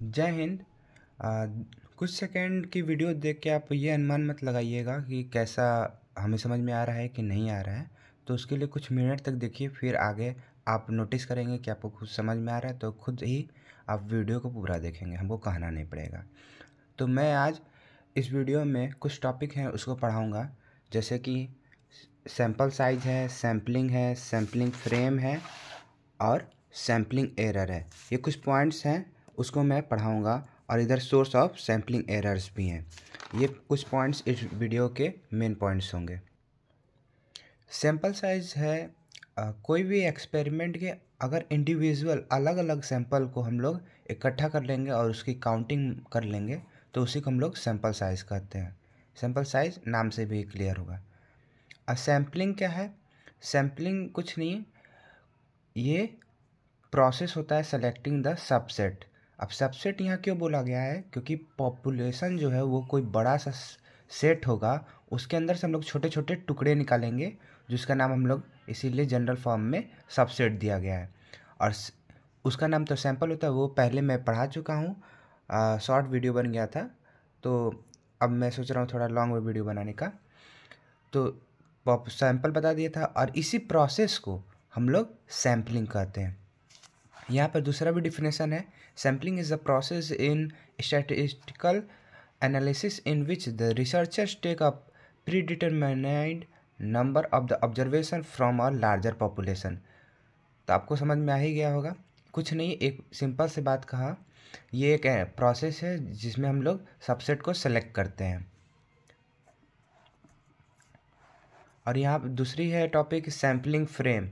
जय हिंद। आ, कुछ सेकंड की वीडियो देख के आप ये अनुमान मत लगाइएगा कि कैसा हमें समझ में आ रहा है कि नहीं आ रहा है। तो उसके लिए कुछ मिनट तक देखिए, फिर आगे आप नोटिस करेंगे कि आपको खुद समझ में आ रहा है, तो खुद ही आप वीडियो को पूरा देखेंगे, हमको कहना नहीं पड़ेगा। तो मैं आज इस वीडियो में कुछ टॉपिक हैं उसको पढ़ाऊँगा, जैसे कि सैंपल साइज है, सैम्पलिंग फ्रेम है और सैम्पलिंग एरर है। ये कुछ पॉइंट्स हैं उसको मैं पढ़ाऊँगा, और इधर सोर्स ऑफ सैम्पलिंग एरर्स भी हैं। ये कुछ पॉइंट्स इस वीडियो के मेन पॉइंट्स होंगे। सैंपल साइज है कोई भी एक्सपेरिमेंट के अगर इंडिविजुअल अलग अलग सैंपल को हम लोग इकट्ठा कर लेंगे और उसकी काउंटिंग कर लेंगे तो उसी को हम लोग सैंपल साइज कहते हैं। सैंपल साइज नाम से भी क्लियर होगा। सैम्पलिंग क्या है? सैम्पलिंग कुछ नहीं, ये प्रोसेस होता है सेलेक्टिंग द सबसेट। अब सबसेट यहाँ क्यों बोला गया है? क्योंकि पॉपुलेशन जो है वो कोई बड़ा सा सेट होगा, उसके अंदर से हम लोग छोटे छोटे टुकड़े निकालेंगे, जिसका नाम हम लोग इसीलिए जनरल फॉर्म में सबसेट दिया गया है। और उसका नाम तो सैंपल होता है, वो पहले मैं पढ़ा चुका हूँ, शॉर्ट वीडियो बन गया था। तो अब मैं सोच रहा हूँ थोड़ा लॉन्ग वीडियो बनाने का। तो सैंपल बता दिया था, और इसी प्रोसेस को हम लोग सैम्पलिंग कहते हैं। यहाँ पर दूसरा भी डिफिनेशन है। Sampling is the process in statistical analysis in which the researchers take a predetermined number of the observation from a larger population. तो आपको समझ में आ ही गया होगा। कुछ नहीं, एक सिंपल से बात कहा, ये एक प्रोसेस है जिसमें हम लोग सबसेट को सेलेक्ट करते हैं। और यहाँ दूसरी है टॉपिक सैम्पलिंग फ्रेम।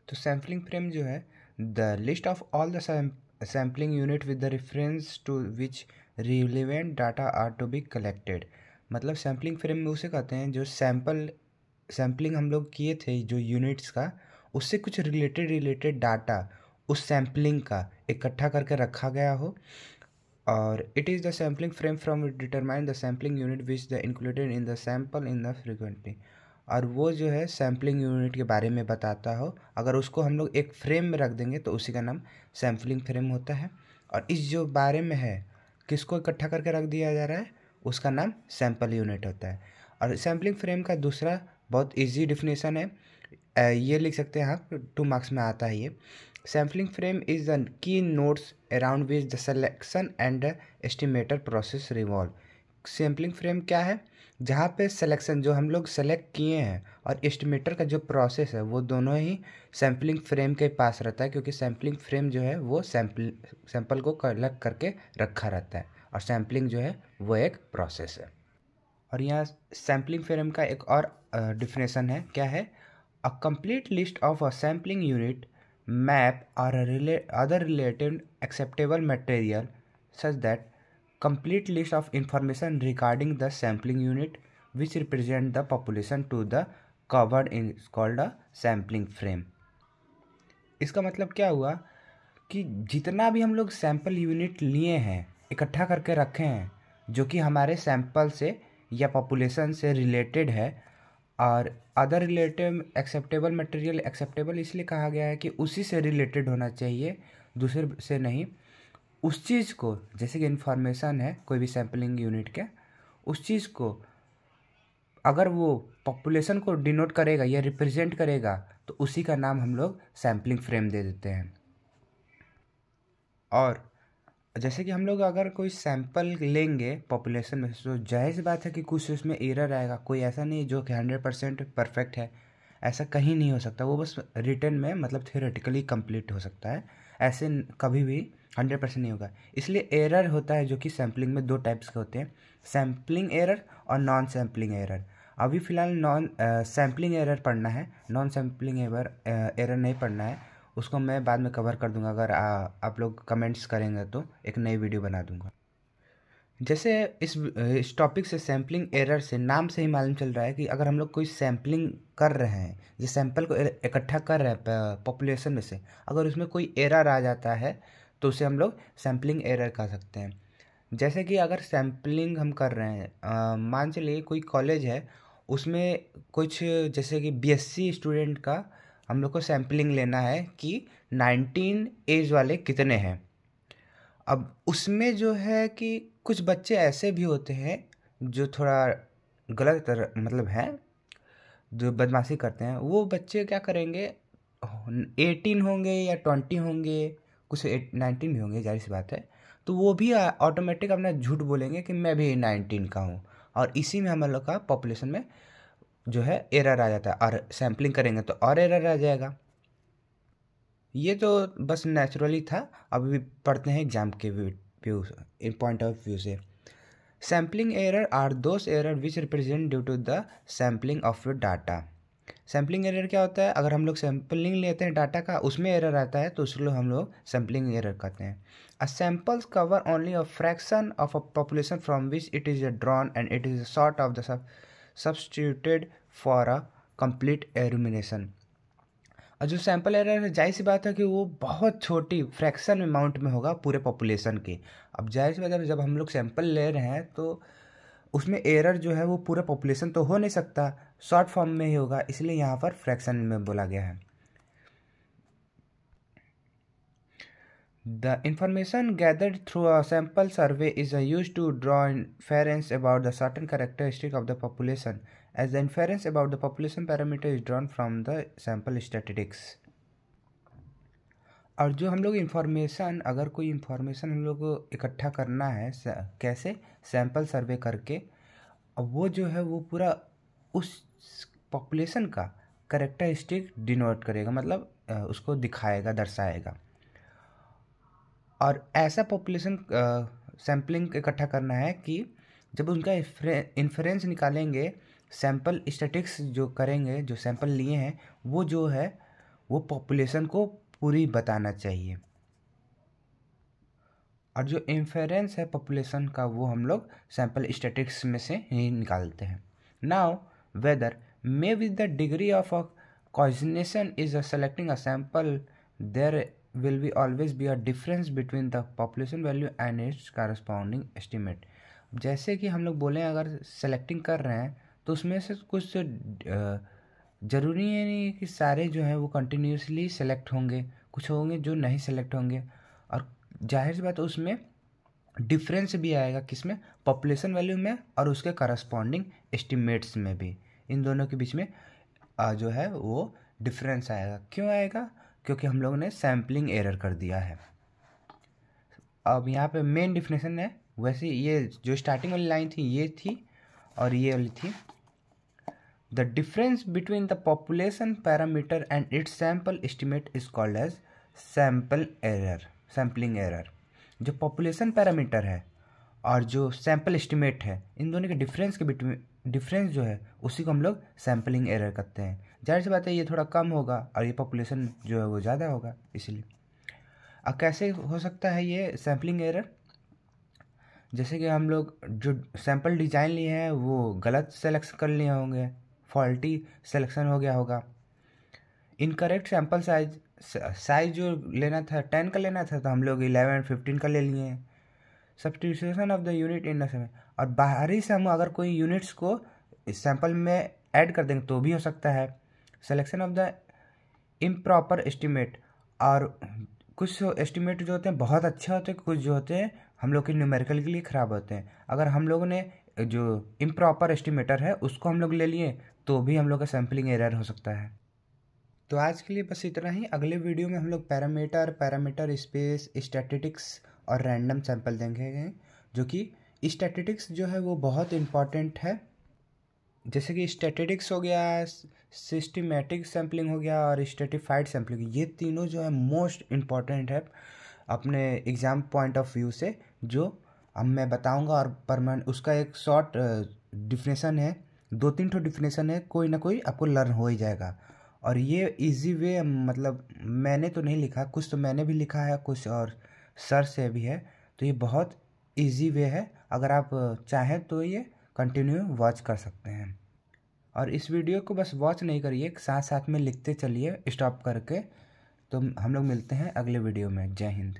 तो सैम्पलिंग फ्रेम जो है, the list of all the sampling unit with the reference to which relevant data are to be collected. मतलब सैम्पलिंग फ्रेम में उसे कहते हैं जो सैम्पलिंग हम लोग किए थे जो यूनिट्स का, उससे कुछ रिलेटेड डाटा उस सैम्पलिंग का इकट्ठा करके रखा गया हो। और it is the sampling frame from determine the sampling unit which the included in the sample in the frequently. और वो जो है सैम्पलिंग यूनिट के बारे में बताता हो, अगर उसको हम लोग एक फ्रेम में रख देंगे तो उसी का नाम सैम्पलिंग फ्रेम होता है। और इस जो बारे में है, किसको इकट्ठा करके रख दिया जा रहा है, उसका नाम सैम्पल यूनिट होता है। और सैम्पलिंग फ्रेम का दूसरा बहुत ईजी डिफिनेशन है, ये लिख सकते हैं आप, 2 मार्क्स में आता है ये। Sampling frame is the key notes around which the selection and estimator process revolve. Sampling frame क्या है? जहाँ पे सिलेक्शन जो हम लोग सेलेक्ट किए हैं और एस्टिमेटर का जो प्रोसेस है वो दोनों ही सैम्पलिंग फ्रेम के पास रहता है, क्योंकि सैम्पलिंग फ्रेम जो है वो सैंपल को कलेक्ट करके रखा रहता है, और सैम्पलिंग जो है वो एक प्रोसेस है। और यहाँ सैम्पलिंग फ्रेम का एक और डिफिनेशन है, क्या है? A complete list of a sampling unit map और other related acceptable material such that complete list of information regarding the sampling unit which represent the population to the covered in is called a sampling frame। इसका मतलब क्या हुआ कि जितना भी हम लोग सैंपल यूनिट लिए हैं, इकट्ठा करके रखे हैं, जो कि हमारे सैंपल से या पॉपुलेशन से रिलेटेड है, और other related acceptable material, acceptable इसलिए कहा गया है कि उसी से रिलेटेड होना चाहिए, दूसरे से नहीं। उस चीज़ को, जैसे कि इन्फॉर्मेशन है कोई भी सैम्पलिंग यूनिट के, उस चीज़ को अगर वो पॉपुलेशन को डिनोट करेगा या रिप्रेजेंट करेगा तो उसी का नाम हम लोग सैम्पलिंग फ्रेम दे देते हैं। और जैसे कि हम लोग अगर कोई सैंपल लेंगे पॉपुलेशन में, तो जाहिर सी बात है कि कुछ उसमें एरर आएगा। कोई ऐसा नहीं जो कि 100% परफेक्ट है, ऐसा कहीं नहीं हो सकता। वो बस रिटन में, मतलब थियोरेटिकली कंप्लीट हो सकता है, ऐसे कभी भी 100% नहीं होगा। इसलिए एरर होता है, जो कि सैम्पलिंग में 2 टाइप्स के होते हैं, सैम्पलिंग एरर और नॉन सैम्पलिंग एरर। अभी फ़िलहाल नॉन सैम्पलिंग एरर पढ़ना है, नॉन सैम्पलिंग एरर नहीं पढ़ना है। उसको मैं बाद में कवर कर दूंगा, अगर आप लोग कमेंट्स करेंगे तो एक नई वीडियो बना दूंगा। जैसे इस टॉपिक से, सैम्पलिंग एरर से नाम से ही मालूम चल रहा है कि अगर हम लोग कोई सैम्पलिंग कर रहे हैं, जिस सैंपल को इकट्ठा कर रहे हैं पॉपुलेशन में से, अगर उसमें कोई एरर आ जाता है तो उसे हम लोग सैम्पलिंग एरर कह सकते हैं। जैसे कि अगर सैम्पलिंग हम कर रहे हैं, मान चलिए कोई कॉलेज है, उसमें कुछ जैसे कि बीएससी स्टूडेंट का हम लोग को सैम्पलिंग लेना है कि 19 एज वाले कितने हैं। अब उसमें जो है कि कुछ बच्चे ऐसे भी होते हैं जो थोड़ा गलत मतलब हैं, जो बदमाशी करते हैं। वो बच्चे क्या करेंगे, 18 होंगे या 20 होंगे, कुछ 19 भी होंगे, जाहिर सी बात है। तो वो भी ऑटोमेटिक अपना झूठ बोलेंगे कि मैं भी 19 का हूँ, और इसी में हम लोग का पॉपुलेशन में जो है एरर आ जाता है, और सैम्पलिंग करेंगे तो और एरर आ जाएगा। ये तो बस नेचुरली था। अभी पढ़ते हैं एग्जाम के view in point of view से। Sampling error are those error which represent due to the sampling of your data. Sampling error क्या होता है, अगर हम लोग सैम्पलिंग लेते हैं डाटा का, उसमें एरर आता है तो उसको हम लोग सैम्पलिंग एरर कहते हैं। A samples cover only a fraction of a population from which it is drawn and it is sort of the substituted for a complete elimination. और जो सैम्पल एरर है, जाहिर सी बात है कि वो बहुत छोटी फ्रैक्शन अमाउंट में होगा पूरे पॉपुलेशन के। अब जाहिर सी बात है, जब हम लोग सैंपल ले रहे हैं तो उसमें एरर जो है वो पूरे पॉपुलेशन तो हो नहीं सकता, शॉर्ट फॉर्म में ही होगा, इसलिए यहाँ पर फ्रैक्शन में बोला गया है। The information gathered through a sample survey is used to draw inference about the certain characteristic of the population, as the inference about the population parameter is drawn from the sample statistics. और जो हम लोग information, अगर कोई information हम लोग को इकट्ठा करना है, कैसे, सैम्पल सर्वे करके, अब वो जो है वो पूरा उस पॉपुलेशन का कैरेक्टरिस्टिक डिनोट करेगा, मतलब उसको दिखाएगा, दर्शाएगा। और ऐसा पॉपुलेशन सैम्पलिंग इकट्ठा करना है कि जब उनका इन्फ्रेंस निकालेंगे, सैम्पल स्टैटिक्स जो करेंगे, जो सैंपल लिए हैं वो जो है वो पॉपुलेशन को पूरी बताना चाहिए। और जो इन्फेरेंस है पॉपुलेशन का वो हम लोग सैम्पल स्टैटिक्स में से ही निकालते हैं। Now whether may with the degree of a cognition is selecting a sample, there will be always be a difference between the population value and its corresponding estimate। जैसे कि हम लोग बोलें, अगर सेलेक्टिंग कर रहे हैं तो उसमें से कुछ ज़रूरी है नहीं कि सारे जो हैं वो कंटिन्यूसली सेलेक्ट होंगे, कुछ होंगे जो नहीं सेलेक्ट होंगे। और जाहिर सी बात है उसमें डिफरेंस भी आएगा, किसमें, पॉपुलेशन वैल्यू में और उसके करस्पॉन्डिंग एस्टिमेट्स में भी। इन दोनों के बीच में जो है वो डिफरेंस आएगा। क्यों आएगा? क्योंकि हम लोगों ने सैम्पलिंग एरर कर दिया है। अब यहाँ पे मेन डिफिनेशन है, वैसे ये जो स्टार्टिंग वाली लाइन थी ये थी, और ये वाली थी, the difference between the population parameter and its sample estimate is called as sample error, sampling error. जो पॉपुलेशन पैरामीटर है और जो सैम्पल एस्टिमेट है, इन दोनों के डिफरेंस के बिटवीन, डिफरेंस जो है उसी को हम लोग सैम्पलिंग एरर करते हैं। जाहिर सी बात है ये थोड़ा कम होगा और ये पॉपुलेशन जो है वो ज़्यादा होगा, इसलिए। अब कैसे हो सकता है ये सैम्पलिंग एरर? जैसे कि हम लोग जो सैम्पल डिज़ाइन लिए हैं वो गलत सेलेक्शन कर लिए होंगे, फॉल्टी सिलेक्शन हो गया होगा। इनकरेक्ट सैम्पल साइज जो लेना था 10 का लेना था, तो हम लोग 11 15 का ले लिए हैं। Substitution of the unit in समय, और बाहरी से हम अगर कोई यूनिट्स को इस सैंपल में ऐड कर देंगे तो भी हो सकता है। Selection of the improper estimate, और कुछ एस्टिमेट जो होते हैं बहुत अच्छे होते हैं, कुछ जो होते हैं हम लोग के न्यूमेरिकल के लिए ख़राब होते हैं। अगर हम लोगों ने जो इम्प्रॉपर एस्टिमेटर है उसको हम लोग ले लिए तो भी हम लोग का सैम्पलिंग एरर हो सकता है। तो आज के लिए बस इतना ही। अगले वीडियो में हम लोग पैरामीटर स्पेस, स्टैटिस्टिक्स और रैंडम सैंपल देखेंगे, जो कि स्टैटिस्टिक्स जो है वो बहुत इम्पॉर्टेंट है। जैसे कि स्टैटिस्टिक्स हो गया, सिस्टमैटिक सैम्पलिंग हो गया और स्ट्रेटिफाइड सैम्पलिंग, ये तीनों जो है मोस्ट इम्पॉर्टेंट है अपने एग्ज़ाम पॉइंट ऑफ व्यू से, जो अब मैं बताऊंगा। और पर उसका एक शॉर्ट डिफिनेशन है, 2-3 ठो डिफिनेशन है, कोई ना कोई आपको लर्न हो ही जाएगा। और ये इजी वे, मतलब मैंने तो नहीं लिखा, कुछ तो मैंने भी लिखा है, कुछ और सर से भी है, तो ये बहुत इजी वे है। अगर आप चाहें तो ये कंटिन्यू वॉच कर सकते हैं। और इस वीडियो को बस वॉच नहीं करिए, साथ साथ में लिखते चलिए स्टॉप करके। तो हम लोग मिलते हैं अगले वीडियो में। जय हिंद।